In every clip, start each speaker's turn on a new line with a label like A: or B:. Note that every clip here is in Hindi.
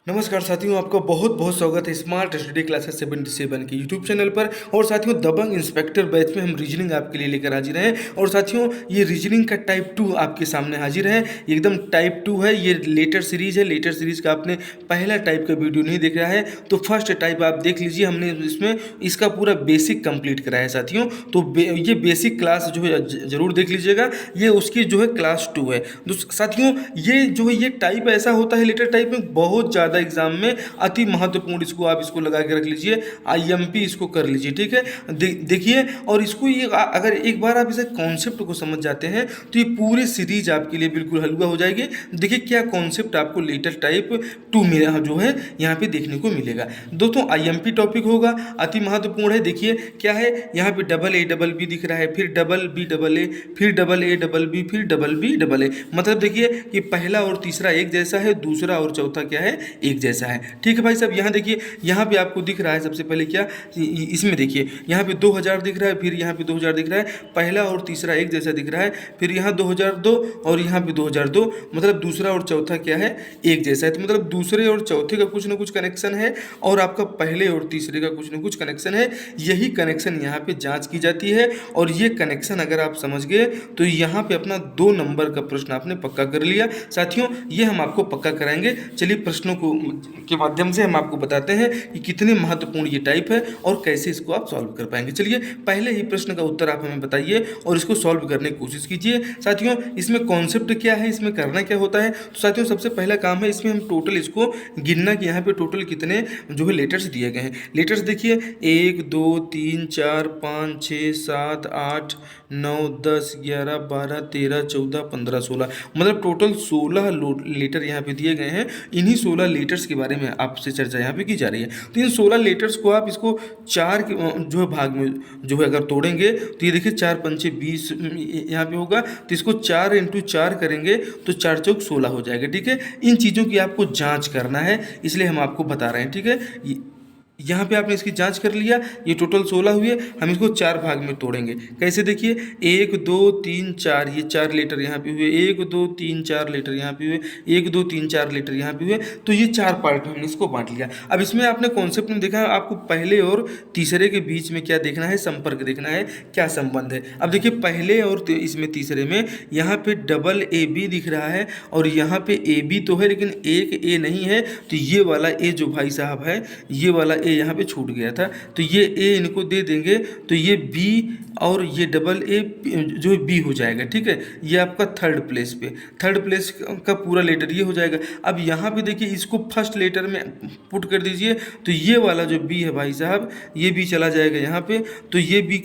A: नमस्कार साथियों, आपका बहुत बहुत स्वागत है स्मार्ट स्टडी क्लासेस 77 के यूट्यूब चैनल पर। और साथियों, दबंग इंस्पेक्टर बैच में हम रीजनिंग आपके लिए लेकर हाजिर हैं। और साथियों, ये रीजनिंग का टाइप 2 आपके सामने हाजिर है। एकदम टाइप 2 है, ये लेटर सीरीज है। लेटर सीरीज का आपने पहला टाइप का वीडियो नहीं देख रहा है तो फर्स्ट टाइप आप देख लीजिए। हमने इसमें इसका पूरा बेसिक कंप्लीट कराया है साथियों। तो ये बेसिक क्लास जो है जरूर देख लीजिएगा। ये उसकी जो है क्लास 2 है। साथियों, ये जो है ये टाइप ऐसा होता है, लेटर टाइप में बहुत ज़्यादा एग्जाम में अति महत्वपूर्ण, इसको आप इसको लगा के रख लीजिए। आईएमपी इसको कर लीजिए, ठीक है। देखिए, और इसको ये अगर एक बार आप इसे कॉन्सेप्ट को समझ जाते हैं तो ये पूरी सीरीज आपके लिए बिल्कुल हलवा हो जाएगी। देखिए क्या कॉन्सेप्ट आपको लेटर टाइप 2 में जो है यहाँ पे देखने को मिलेगा। दोस्तों, आईएमपी टॉपिक होगा, अति महत्वपूर्ण है। देखिए क्या है, यहाँ पे डबल ए डबल बी दिख रहा है, फिर डबल बी डबल ए, फिर डबल ए डबल बी, फिर डबल बी डबल ए। मतलब देखिए कि पहला और तीसरा एक जैसा है, दूसरा और चौथा क्या है, एक जैसा है। ठीक है भाई साहब, यहाँ देखिए, यहाँ पे आपको दिख रहा है सबसे पहले क्या, इसमें देखिए यहाँ पे 2000 दिख रहा है, फिर यहाँ पे 2000 दिख रहा है। पहला और तीसरा एक जैसा दिख रहा है, फिर यहाँ 2002 और यहाँ पे 2002। मतलब दूसरा और चौथा क्या है, एक जैसा है। तो मतलब दूसरे और चौथे का कुछ ना कुछ कनेक्शन है और आपका पहले और तीसरे का कुछ ना कुछ कनेक्शन है। यही कनेक्शन यहाँ पे जांच की जाती है। और ये कनेक्शन अगर आप समझ गए तो यहाँ पे अपना 2 नंबर का प्रश्न आपने पक्का कर लिया। साथियों, ये हम आपको पक्का कराएंगे। चलिए प्रश्नों को के माध्यम से हम आपको बताते हैं कि कितने महत्वपूर्ण ये टाइप है और कैसे इसको आप सॉल्व कर पाएंगे। चलिए पहले ही प्रश्न का उत्तर आप हमें बताइए और इसको सॉल्व करने की कोशिश कीजिए। साथियों, इसमें कॉन्सेप्ट क्या है, इसमें करना क्या होता है। तो साथियों, सबसे पहला काम है, इसमें हम टोटल इसको गिनना कि यहाँ पे टोटल कितने जो है लेटर्स दिए गए हैं। लेटर्स देखिए 1 2 3 4 5 6 7 8 9 10 11 12 13 14 15 16। मतलब टोटल 16 लेटर यहाँ पे दिए गए हैं। इन्हीं 16 लेटर्स के बारे में आपसे चर्चा यहाँ पे की जा रही है। तो इन 16 लेटर्स को आप इसको 4 जो है भाग में जो है अगर तोड़ेंगे तो ये देखिए 4 पंचे 20 यहाँ पे होगा। तो इसको 4 इंटू 4 करेंगे तो 4 चौक 16 हो जाएगा। ठीक है, इन चीज़ों की आपको जाँच करना है, इसलिए हम आपको बता रहे हैं। ठीक है, यहाँ पे आपने इसकी जांच कर लिया, ये टोटल 16 हुए। हम इसको 4 भाग में तोड़ेंगे। कैसे, देखिए 1 2 3 4, ये 4 लेटर यहाँ पे हुए, 1 2 3 4 लेटर यहाँ पे हुए, 1 2 3 4 लेटर यहाँ पे हुए। तो ये 4 पार्ट में हमने इसको बांट लिया। अब इसमें आपने कॉन्सेप्ट में देखा, आपको पहले और तीसरे के बीच में क्या देखना है, संपर्क देखना है, क्या संबंध है। अब देखिए पहले और इसमें तीसरे में यहाँ पे डबल ए बी दिख रहा है और यहाँ पे ए बी तो है लेकिन एक ए नहीं है। तो ये वाला ए जो भाई साहब है, ये वाला ए यहाँ पे छूट गया था, तो ये ए इनको दे देंगे तो ये बी और ये डबल ए जो है बी हो जाएगा। ठीक है, ये आपका थर्ड प्लेस का पूरा लेटर ये हो जाएगा। अब यहाँ पे देखिए इसको फर्स्ट लेटर में पुट कर दीजिए तो ये वाला जो बी है भाई साहब, ये बी चला जाएगा यहाँ पे। तो ये बी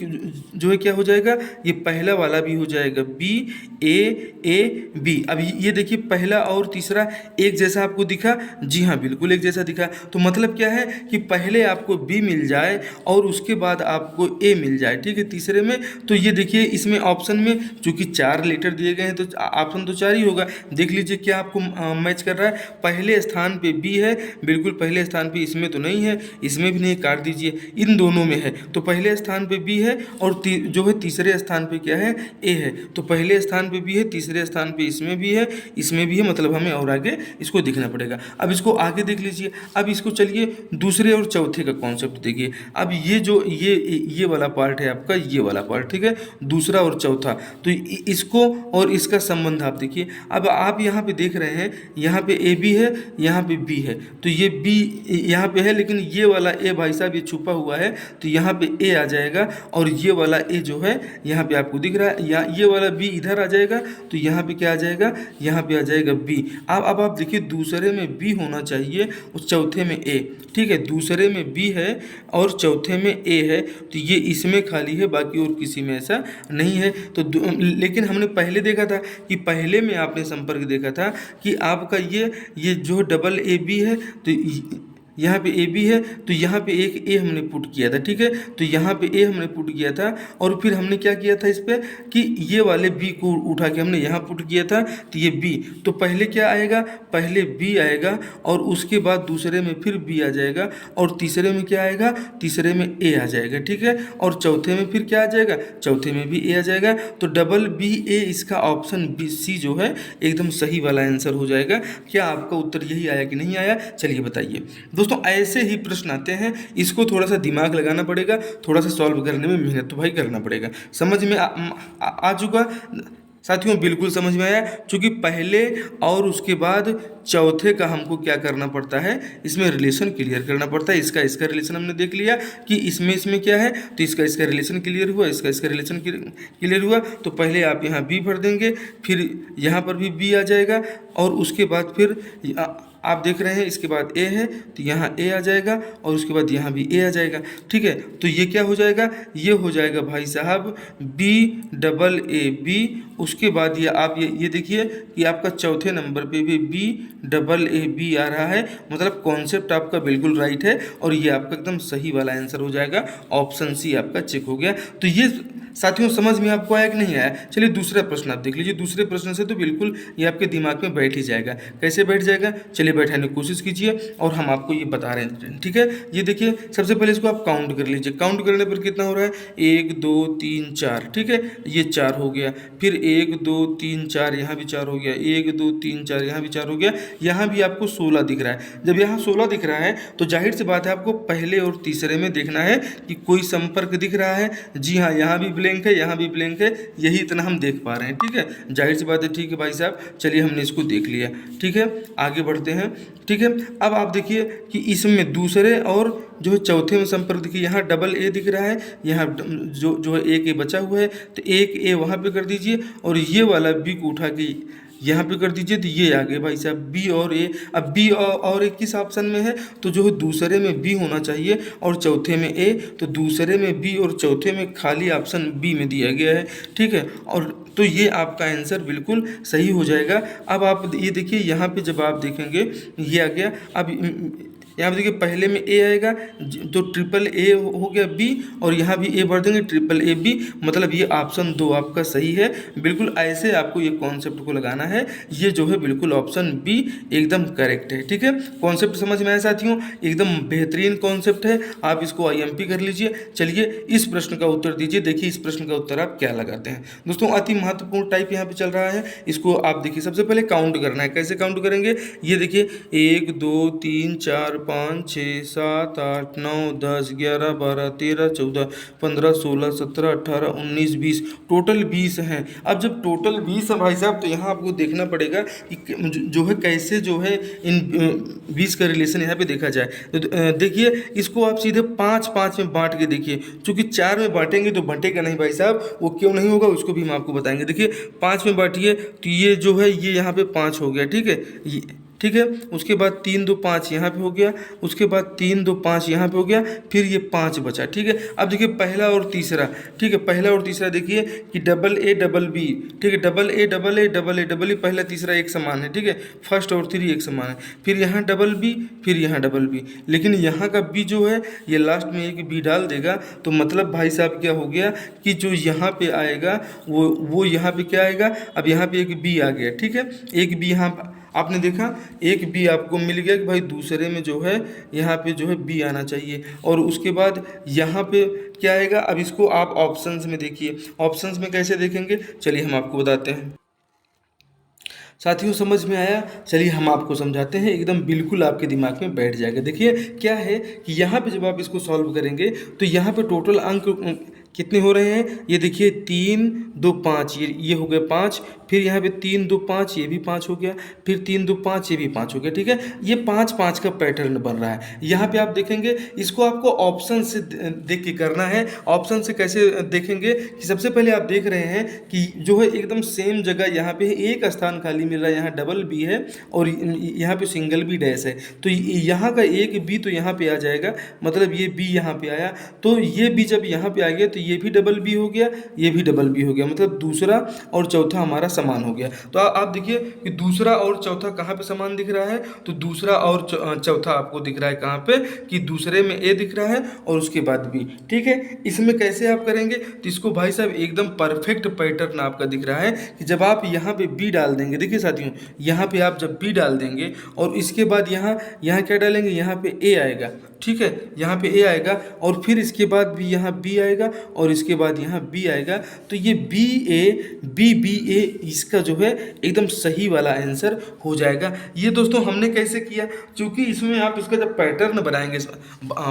A: जो है क्या हो जाएगा, ये पहला वाला भी हो जाएगा बी ए बी। अब ये देखिए पहला और तीसरा एक जैसा आपको दिखा, जी हाँ बिल्कुल एक जैसा दिखा। तो मतलब क्या है कि पहले आपको बी मिल जाए और उसके बाद आपको ए मिल जाए। ठीक है, तीसरे में। तो ये देखिए इसमें ऑप्शन में चूंकि 4 लेटर दिए गए हैं तो ऑप्शन तो 4 ही होगा। देख लीजिए क्या आपको मैच कर रहा है। पहले स्थान पे बी है, बिल्कुल पहले स्थान पे, इसमें तो नहीं है, इसमें भी नहीं, काट दीजिए। इन दोनों में है, तो पहले स्थान पे बी है और जो है तीसरे स्थान पे क्या है, ए है। तो पहले स्थान पे बी है, तीसरे स्थान पे इसमें भी है, इसमें भी है। मतलब हमें और आगे इसको देखना पड़ेगा। अब इसको आगे देख लीजिए। अब इसको चलिए दूसरे और चौथे का कॉन्सेप्ट देखिए। अब ये जो ये वाला पार्ट है आपका, ये वाला पार्ट, ठीक है, दूसरा और चौथा। तो इसको और इसका संबंध आप देखिए। अब आप यहाँ पे देख रहे हैं, यहाँ पे ए बी है, यहाँ पे बी है। तो ये बी यहाँ पे है लेकिन ये वाला ए भाई साहब ये छुपा हुआ है, तो यहाँ पे ए आ जाएगा और ये वाला ए जो है यहाँ पे आपको दिख रहा है, या ये वाला बी इधर आ जाएगा। तो यहाँ पे क्या आ जाएगा, यहाँ पे आ जाएगा बी। अब आप देखिए दूसरे में बी होना चाहिए और चौथे में ए। ठीक है, दूसरे में बी है और चौथे में ए है, तो ये इसमें खाली है, बाकी और किसी में ऐसा नहीं है। तो लेकिन हमने पहले देखा था कि पहले में आपने संपर्क देखा था कि आपका ये जो डबल ए बी है, तो यहाँ पे ए बी है, तो यहाँ पे एक ए हमने पुट किया था, ठीक है। तो यहाँ पे ए हमने पुट किया था और फिर हमने क्या किया था इस पर कि ये वाले बी को उठा के हमने यहाँ पुट किया था, तो ये बी, तो पहले क्या आएगा, पहले बी आएगा और उसके बाद दूसरे में फिर बी आ जाएगा और तीसरे में क्या आएगा, तीसरे में ए आ जाएगा, ठीक है। और चौथे में फिर क्या आ जाएगा, चौथे में भी ए आ जाएगा। तो डबल बी ए इसका ऑप्शन बी सी जो है एकदम सही वाला आंसर हो जाएगा। क्या आपका उत्तर यही आया कि नहीं आया, चलिए बताइए दोस्तों। ऐसे ही प्रश्न आते हैं, इसको थोड़ा सा दिमाग लगाना पड़ेगा, थोड़ा सा सॉल्व करने में मेहनत तो भाई करना पड़ेगा। समझ में आ चुका साथियों, बिल्कुल समझ में आया। क्योंकि पहले और उसके बाद चौथे का हमको क्या करना पड़ता है, इसमें रिलेशन क्लियर करना पड़ता है। इसका रिलेशन हमने देख लिया कि इसमें क्या है, तो इसका रिलेशन क्लियर हुआ, इसका रिलेशन क्लियर हुआ। तो पहले आप यहाँ बी भर देंगे, फिर यहाँ पर भी बी आ जाएगा और उसके बाद फिर आप देख रहे हैं इसके बाद ए है, तो यहाँ ए आ जाएगा और उसके बाद यहाँ भी ए आ जाएगा, ठीक है। तो ये क्या हो जाएगा, ये हो जाएगा भाई साहब बी डबल ए बी। उसके बाद ये आप ये देखिए कि आपका चौथे नंबर पे भी बी डबल ए बी आ रहा है, मतलब कॉन्सेप्ट आपका बिल्कुल राइट है और ये आपका एकदम सही वाला आंसर हो जाएगा। ऑप्शन सी आपका चेक हो गया। तो ये साथियों समझ में आपको आया कि नहीं आया। चलिए दूसरा प्रश्न आप देख लीजिए। दूसरे प्रश्न से तो बिल्कुल ये आपके दिमाग में बैठ ही जाएगा। कैसे बैठ जाएगा, चलिए बैठाने की कोशिश कीजिए और हम आपको ये बता रहे हैं, ठीक है। ये देखिए सबसे पहले इसको आप काउंट कर लीजिए। काउंट करने पर कितना हो रहा है, 1 2 3 4, ठीक है। ये 4 हो गया, फिर 1 2 3 4 यहाँ भी 4 हो गया, 1 2 3 4 यहाँ भी 4 हो गया। यहाँ भी आपको 16 दिख रहा है। जब यहाँ 16 दिख रहा है तो जाहिर सी बात है आपको पहले और तीसरे में देखना है कि कोई संपर्क दिख रहा है। जी हाँ, यहाँ भी ब्लैंक है, यहाँ भी ब्लैंक है, यही इतना हम देख पा रहे हैं, ठीक है। जाहिर सी बात है, ठीक है भाई साहब। चलिए हमने इसको देख लिया, ठीक है। आगे बढ़ते हैं, ठीक है। अब आप देखिए कि इसमें दूसरे और जो है चौथे में संपर्क देखिए, यहाँ डबल ए दिख रहा है, यहाँ जो है एक ए बचा हुआ है, तो एक ए वहाँ पे कर दीजिए और ये वाला बी को उठा के यहाँ पे कर दीजिए, तो ये आ गए भाई साहब बी और ए। अब बी और ए किस ऑप्शन में है, तो जो है दूसरे में बी होना चाहिए और चौथे में ए, तो दूसरे में बी और चौथे में खाली ऑप्शन बी में दिया गया है, ठीक है। और तो ये आपका आंसर बिल्कुल सही हो जाएगा। अब आप ये देखिए यहाँ पे जब आप देखेंगे ये आ गया। अब यहाँ पे देखिए पहले में ए आएगा, तो ट्रिपल ए हो गया बी और यहाँ भी ए भर देंगे, ट्रिपल ए बी, मतलब ये ऑप्शन 2 आपका सही है। बिल्कुल ऐसे आपको ये कॉन्सेप्ट को लगाना है। ये जो है बिल्कुल ऑप्शन बी एकदम करेक्ट है, ठीक है। कॉन्सेप्ट समझ में आया साथियों, एकदम बेहतरीन कॉन्सेप्ट है। आप इसको IMP कर लीजिए। चलिए इस प्रश्न का उत्तर दीजिए। देखिए इस प्रश्न का उत्तर आप क्या लगाते हैं दोस्तों। अति महत्वपूर्ण टाइप यहाँ पे चल रहा है। इसको आप देखिए, सबसे पहले काउंट करना है। कैसे काउंट करेंगे, ये देखिए 1 2 3 4 5 6 7 8 9 10 11 12 13 14 15 16 17 18 19 20, टोटल 20 हैं। अब जब टोटल 20 है भाई साहब, तो यहाँ आपको देखना पड़ेगा कि जो है कैसे जो है इन 20 का रिलेशन यहाँ पे देखा जाए। तो देखिए इसको आप सीधे 5 में बांट के देखिए। चूँकि 4 में बांटेंगे तो बंटेगा नहीं भाई साहब, वो क्यों नहीं होगा उसको भी हम आपको बताएंगे। देखिए 5 में बांटिए तो ये जो है ये यहाँ पे 5 हो गया, ठीक है, ठीक है। उसके बाद 3 2 5 यहाँ पे हो गया, उसके बाद 3 2 5 यहाँ पे हो गया, फिर ये 5 बचा, ठीक है। अब देखिए पहला और तीसरा, ठीक है, पहला और तीसरा देखिए कि डबल ए डबल बी, ठीक है, double A double A double A double A, पहला तीसरा एक समान है, ठीक है, फर्स्ट और 3 एक समान है। फिर यहाँ डबल बी, फिर यहाँ डबल बी, लेकिन यहाँ का बी जो है ये लास्ट में एक बी डाल देगा। तो मतलब भाई साहब क्या हो गया कि जो यहाँ पे आएगा वो यहाँ पे क्या आएगा, अब यहाँ पे एक बी आ गया, ठीक है। एक बी यहाँ आपने देखा, एक बी आपको मिल गया कि भाई दूसरे में जो है यहाँ पे जो है बी आना चाहिए। और उसके बाद यहाँ पे क्या आएगा, अब इसको आप ऑप्शंस में देखिए। ऑप्शंस में कैसे देखेंगे, चलिए हम आपको बताते हैं। साथियों समझ में आया, चलिए हम आपको समझाते हैं, एकदम बिल्कुल आपके दिमाग में बैठ जाएगा। देखिए क्या है कि यहाँ पे जब आप इसको सॉल्व करेंगे तो यहाँ पे टोटल अंक कितने हो रहे हैं, ये देखिए 3 2 5, ये हो गया 5, फिर यहाँ पे 3 2 5, ये भी 5 हो गया, फिर 3 2 5, ये भी 5 हो गया, ठीक है। ये 5 5 का पैटर्न बन रहा है। यहाँ पे आप देखेंगे, इसको आपको ऑप्शन से देख के करना है। ऑप्शन से कैसे देखेंगे कि सबसे पहले आप देख रहे हैं कि जो है एकदम सेम जगह यहाँ पे एक स्थान खाली मिल रहा है, यहाँ डबल बी है और यहाँ पे सिंगल बी डैश है। तो यहाँ का एक बी तो यहाँ पे आ जाएगा, मतलब ये बी यहाँ पे आया, तो ये बी जब यहाँ पे आ गया तो ये भी डबल बी हो गया, ये भी डबल बी हो गया, मतलब दूसरा और चौथा हमारा समान हो गया। तो आप देखिए कि दूसरा और चौथा कहाँ पे समान दिख रहा है, तो दूसरा और चौथा आपको दिख रहा है कहाँ पे, कि दूसरे में ए दिख रहा है और उसके बाद बी। ठीक है, इसमें कैसे आप करेंगे, तो इसको भाई साहब एकदम परफेक्ट पैटर्न आपका दिख रहा है कि जब आप यहाँ पे बी डाल देंगे, देखिए साथियों यहाँ पे आप जब बी डाल देंगे और इसके बाद यहाँ यहाँ क्या डालेंगे, यहाँ पे ए आएगा। ठीक है, यहाँ पे ए आएगा और फिर इसके बाद भी यहाँ बी आएगा और इसके बाद यहाँ बी आएगा। तो ये बी ए बी बी ए इसका जो है एकदम सही वाला आंसर हो जाएगा। ये दोस्तों हमने कैसे किया, क्योंकि इसमें आप इसका जब पैटर्न बनाएंगे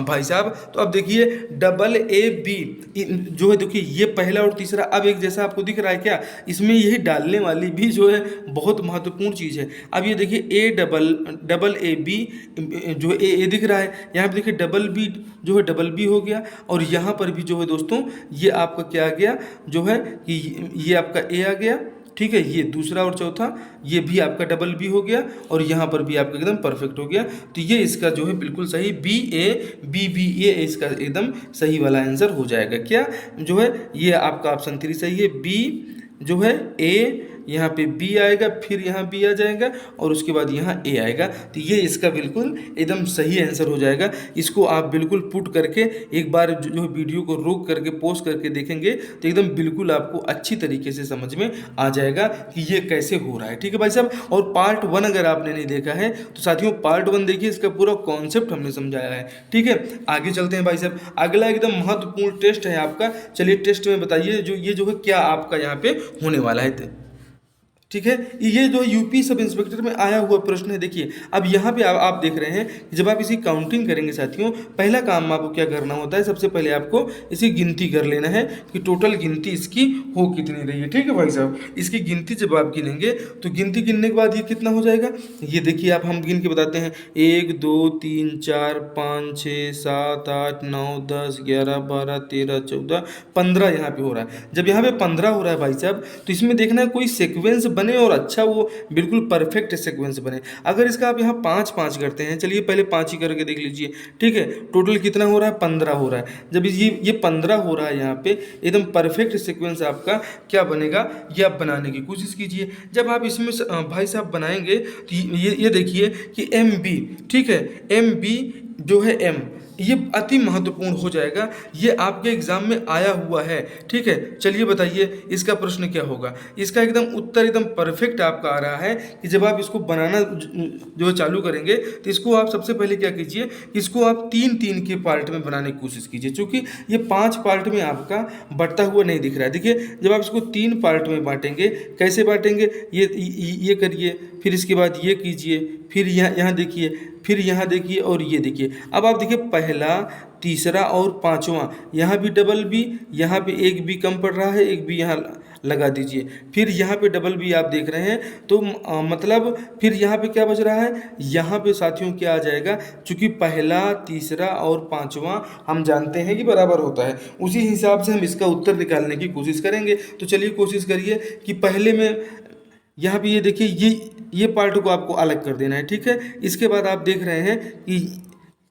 A: भाई साहब, तो अब देखिए डबल ए बी जो है, देखिए ये पहला और तीसरा अब एक जैसा आपको दिख रहा है क्या, इसमें यही डालने वाली भी जो है बहुत महत्वपूर्ण चीज़ है। अब ये देखिए ए डबल ए बी जो ए दिख रहा है, यहाँ पे देखिए डबल बी जो है डबल बी हो गया और यहाँ पर भी जो है दोस्तों ये आपका क्या आ गया, जो है कि ये आपका ए आ गया। ठीक है, ये दूसरा और चौथा ये भी आपका डबल बी हो गया और यहाँ पर भी आपका एकदम परफेक्ट हो गया। तो ये इसका जो है बिल्कुल सही बी ए बी बी ए इसका एकदम सही वाला आंसर हो जाएगा। क्या जो है ये आपका ऑप्शन 3 सही है, बी जो है ए, यहाँ पे बी आएगा, फिर यहाँ बी आ जाएगा और उसके बाद यहाँ ए आएगा। तो ये इसका बिल्कुल एकदम सही आंसर हो जाएगा। इसको आप बिल्कुल पुट करके एक बार जो वीडियो को रोक करके पॉज करके देखेंगे तो एकदम बिल्कुल आपको अच्छी तरीके से समझ में आ जाएगा कि ये कैसे हो रहा है। ठीक है भाई साहब, और पार्ट 1 अगर आपने नहीं देखा है तो साथियों पार्ट 1 देखिए, इसका पूरा कॉन्सेप्ट हमने समझाया है। ठीक है, आगे चलते हैं भाई साहब, अगला एकदम महत्वपूर्ण टेस्ट है आपका। चलिए टेस्ट में बताइए जो ये जो है क्या आपका यहाँ पे होने वाला है। ठीक है, ये जो यूपी सब इंस्पेक्टर में आया हुआ प्रश्न है। देखिए अब यहाँ पे आप देख रहे हैं कि जब आप इसी काउंटिंग करेंगे साथियों, पहला काम आपको क्या करना होता है, सबसे पहले आपको इसी गिनती कर लेना है कि टोटल गिनती इसकी हो कितनी रही है। ठीक है भाई साहब, इसकी गिनती जब आप गिनेंगे तो गिनती गिनने के बाद ये कितना हो जाएगा, ये देखिए आप हम गिन के बताते हैं, 1 2 3 4 5 6 7 8 9 10 11 12 13 14 15 यहाँ पे हो रहा है। जब यहाँ पे 15 हो रहा है भाई साहब, तो इसमें देखना है कोई सीक्वेंस बने और अच्छा वो बिल्कुल परफेक्ट सीक्वेंस बने। अगर इसका आप यहाँ 5 5 करते हैं, चलिए पहले 5 ही करके देख लीजिए। ठीक है, टोटल कितना हो रहा है, 15 हो रहा है। जब ये 15 हो रहा है यहाँ पे एकदम परफेक्ट सीक्वेंस आपका क्या बनेगा, ये आप बनाने की कोशिश कीजिए। जब आप इसमें भाई साहब बनाएंगे तो ये देखिए कि एम बी, ठीक है, एम बी जो है एम, ये अति महत्वपूर्ण हो जाएगा, ये आपके एग्जाम में आया हुआ है। ठीक है, चलिए बताइए इसका प्रश्न क्या होगा। इसका एकदम उत्तर एकदम परफेक्ट आपका आ रहा है कि जब आप इसको बनाना जो चालू करेंगे तो इसको आप सबसे पहले क्या कीजिए, इसको आप 3-3 के पार्ट में बनाने की कोशिश कीजिए, क्योंकि ये 5 पार्ट में आपका बढ़ता हुआ नहीं दिख रहा है। देखिए जब आप इसको 3 पार्ट में बांटेंगे, कैसे बांटेंगे, ये करिए, फिर इसके बाद ये कीजिए, फिर यहाँ देखिए, फिर यहाँ देखिए और ये देखिए। अब आप देखिए पहला, तीसरा और पांचवा, यहाँ भी डबल बी, यहाँ पे एक बी कम पड़ रहा है, एक बी यहाँ लगा दीजिए, फिर यहाँ पे डबल बी आप देख रहे हैं, तो मतलब फिर यहाँ पे क्या बच रहा है, यहाँ पे साथियों क्या आ जाएगा, चूँकि पहला, तीसरा और पांचवा हम जानते हैं कि बराबर होता है, उसी हिसाब से हम इसका उत्तर निकालने की कोशिश करेंगे। तो चलिए कोशिश करिए कि पहले में यहाँ पे ये देखिए, ये पार्ट को आपको अलग कर देना है। ठीक है, इसके बाद आप देख रहे हैं कि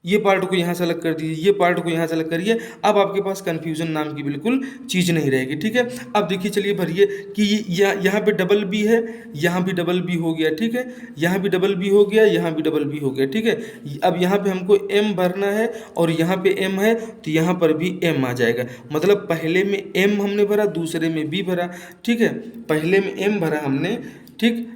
A: ये पार्ट को यहाँ से अलग कर दीजिए, ये पार्ट को यहाँ से अलग करिए। अब आपके पास कन्फ्यूजन नाम की बिल्कुल चीज़ नहीं रहेगी। ठीक है, अब देखिए चलिए भरिए कि यहाँ पे डबल बी है, यहाँ भी डबल बी हो गया। ठीक है, यहाँ भी डबल बी हो गया, यहाँ भी डबल बी हो गया। ठीक है, अब यहाँ पे हमको एम भरना है और यहाँ पे एम है तो यहाँ पर भी एम आ जाएगा, मतलब पहले में एम हमने भरा, दूसरे में बी भरा। ठीक है, पहले में एम भरा हमने। ठीक,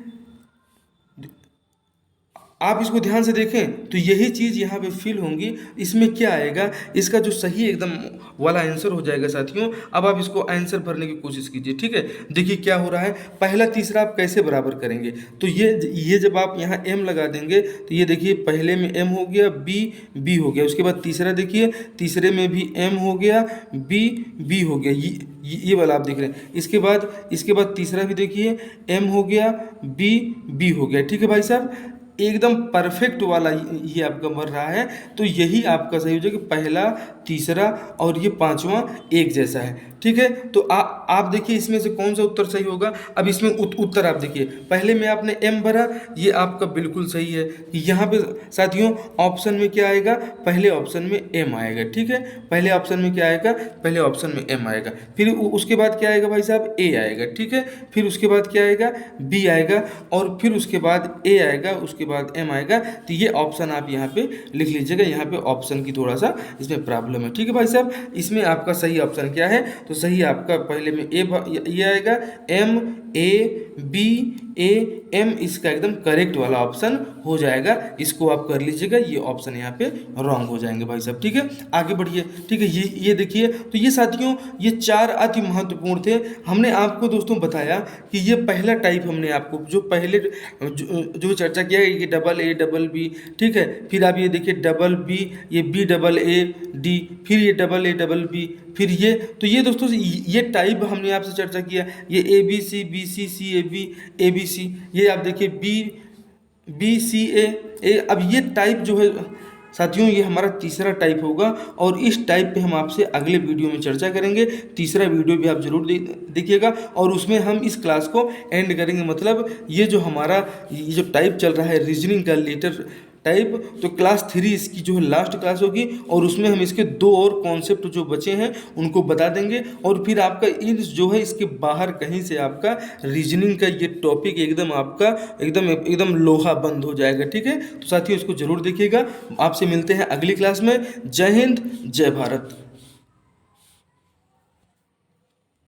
A: आप इसको ध्यान से देखें तो यही चीज़ यहाँ पे फिल होंगी, इसमें क्या आएगा, इसका जो सही एकदम वाला आंसर हो जाएगा साथियों। अब आप इसको आंसर भरने की कोशिश कीजिए। ठीक है, देखिए क्या हो रहा है, पहला तीसरा आप कैसे बराबर करेंगे, तो ये जब आप यहाँ एम लगा देंगे तो ये देखिए पहले में एम हो गया, बी हो गया, उसके बाद तीसरा देखिए, तीसरे में भी एम हो गया, बी हो गया, ये वाला आप देख रहे हैं। इसके बाद तीसरा भी देखिए एम हो गया, बी हो गया। ठीक है भाई साहब, एकदम परफेक्ट वाला ये आपका बन रहा है, तो यही आपका सही हो जाएगा। पहला, तीसरा और ये पांचवा एक जैसा है, ठीक है। तो आप देखिए इसमें से कौन सा उत्तर सही होगा। अब इसमें उत्तर आप देखिए, पहले में आपने एम भरा, ये आपका बिल्कुल सही है। यहाँ पे साथियों ऑप्शन में क्या आएगा, पहले ऑप्शन में एम आएगा, ठीक है। पहले ऑप्शन में क्या आएगा, पहले ऑप्शन में एम आएगा, फिर उसके बाद क्या आएगा भाई साहब, ए आएगा, ठीक है। फिर उसके बाद क्या आएगा, बी आएगा, और फिर उसके बाद ए आएगा, उसके बाद एम आएगा। तो ये ऑप्शन आप यहाँ पे लिख लीजिएगा, यहाँ पे ऑप्शन की थोड़ा सा इसमें प्रॉब्लम है, ठीक है भाई साहब। इसमें आपका सही ऑप्शन क्या है, तो सही आपका पहले में ये आएगा, M A B A M, इसका एकदम करेक्ट वाला ऑप्शन हो जाएगा। इसको आप कर लीजिएगा, ये ऑप्शन यहाँ पे रॉन्ग हो जाएंगे भाई साहब, ठीक है। आगे बढ़िए, ठीक है। ये देखिए, तो ये साथियों ये 4 अति महत्वपूर्ण थे। हमने आपको दोस्तों बताया कि ये पहला टाइप, हमने आपको जो पहले जो चर्चा किया है कि डबल ए डबल बी, ठीक है। फिर आप ये देखिए डबल बी, ये बी डबल ए डी, फिर ये डबल ए डबल बी, फिर ये, तो ये दोस्तों ये टाइप हमने आपसे चर्चा किया। ये A B C, B C, C A B, A B C, ये आप देखिए बी सी ए। अब ये टाइप जो है साथियों, ये हमारा तीसरा टाइप होगा, और इस टाइप पे हम आपसे अगले वीडियो में चर्चा करेंगे। तीसरा वीडियो भी आप जरूर देखिएगा, और उसमें हम इस क्लास को एंड करेंगे। मतलब ये जो हमारा ये जो टाइप चल रहा है रीजनिंग का लेटर टाइप, तो क्लास 3 इसकी जो है लास्ट क्लास होगी, और उसमें हम इसके 2 और कॉन्सेप्ट जो बचे हैं उनको बता देंगे। और फिर आपका इन जो है इसके बाहर कहीं से आपका रीजनिंग का ये टॉपिक एकदम आपका एकदम लोहा बंद हो जाएगा, ठीक है। तो साथियों इसको जरूर देखिएगा। आपसे मिलते हैं अगली क्लास में। जय हिंद, जय भारत।